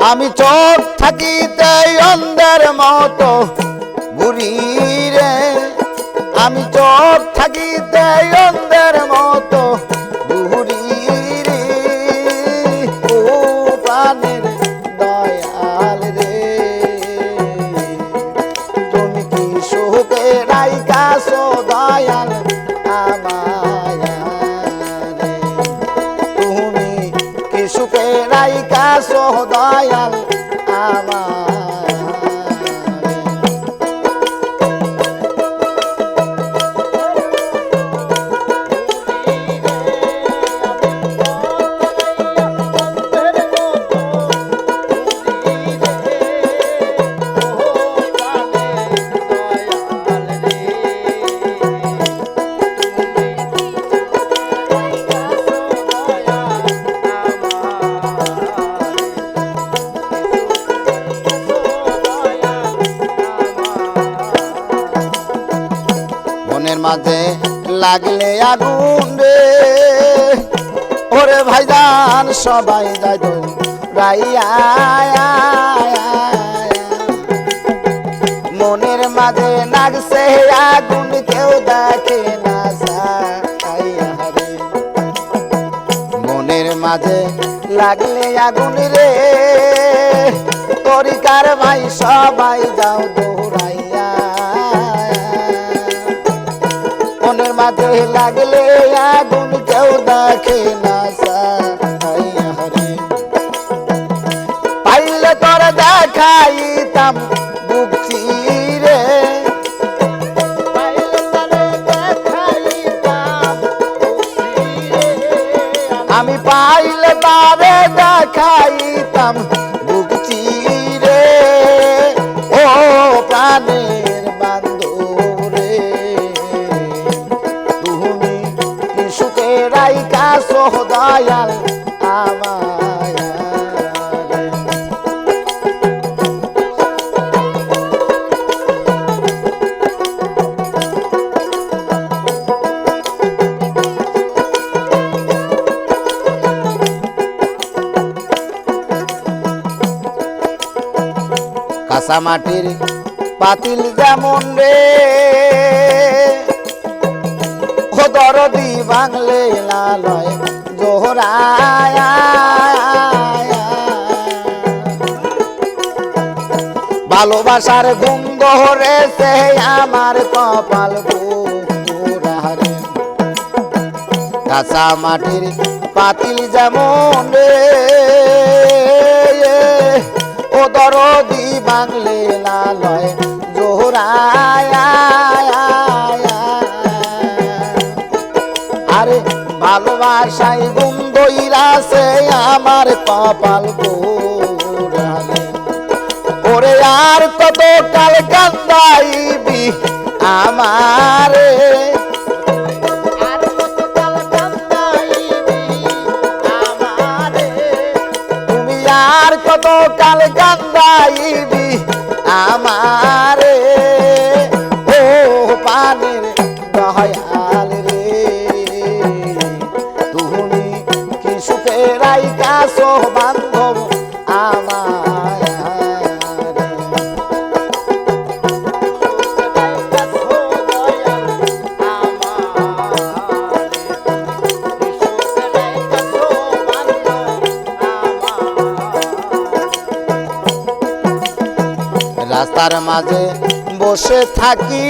আমি চোখ থাকিতে অন্ধের মতো ঘুরি রে, আমি চোখ থাকিতে অন্ধের মতো ঘুরি রে। ও প্রাণের দয়াল রে, তুমি কি সুখে রাইখাছো দয়াল আমায় রে, তুমি কি সুখে রাইখাছো দয়াল আমায়। মনের মাঝে লাগলে আগুন রে, ওরে ভাইজান সবাই যায় তো রাইয়া। মনের মাঝে লাগছে আগুন কেউ দেখে না সাইয়া রে, মনের মাঝে লাগলে আগুন রে, তরিকার ভাই সবাই যাও দৌড়াইয়া। মনের মাঝে লাগলে আগুন কেউ দেখে না সাইয়া রে, পাইলে তোর দেখাইতাম বুক চিরে, আমি পাইলে তারে দেখাইতাম বুক চিরে। ও প্রাণের বান্ধব রে, তুমি কি সুখে রাইখাছো দয়াল আমায় রে। কাঁচা মাটির পাতিল যেমন রে, ও দরদি বাংলে লালয় জোহরায়। ভালোবাসার গন্ধ হরেছে আমার কপাল পুরারে, কাঁচা মাটির পাতিল যেমন রে, ও দরদি বাংলে লালয় জোহরায়। আরে ভালোবাসায় গুন্দইরাছে আমার কপাল পুরারে, ওরে আর কত কাল কান্দাইবি আমারে, তুমি আর কত কাল কান্দাইবি আমারে। ও পানের দয়াল রে, তুমি কি সুখে রাইখাছো বান্ধব আমায় রে। রাস্তার মাঝে বসে থাকি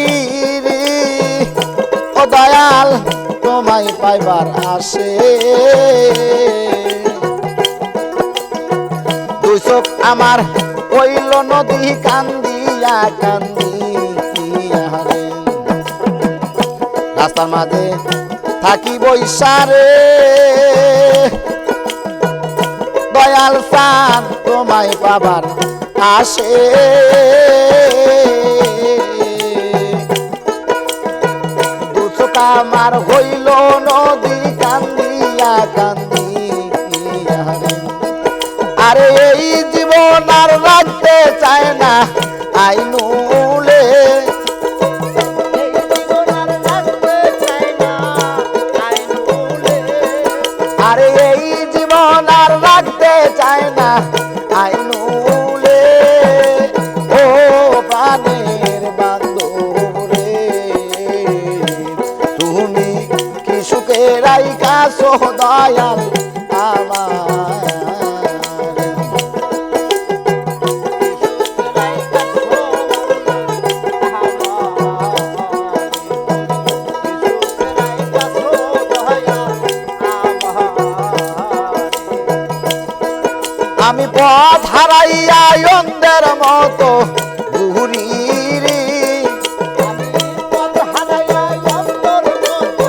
রে, ও দয়াল তোমায় পাইবার আসে, দুই চোখ আমার হইল নদী কান্দিয়া কান্দিয়া রে, রাস্তার মাঝে থাকি বৈশারে, দয়াল চান তোমায় পাবার আসে। দুচোখ আমার হইল নদী কান্দিয়া কান্দিয়া রে, আরে এই জীবন আর রাখতে চায় না আইনুলে, আরে এই জীবন আর রাখতে চায় না আইনু আমি পথ হারাইয়া অন্ধের মতো ঘুরি রে আমি পথ হারাইয়া অন্ধের মতো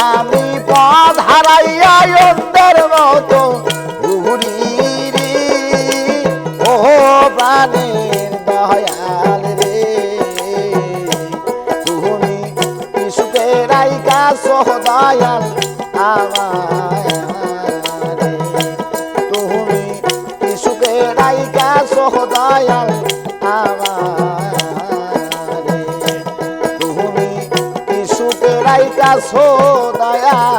আমি পথ হারাইয়া অন্ধের মতো ঘুরি রে ও প্রাণের দয়াল রে তুমি সুখে রাইকা সহদয়াল আমারে তুমি সুখে রাইকা সহদয়াল আমারে তুমি সুখে রাইকা সহদয়াল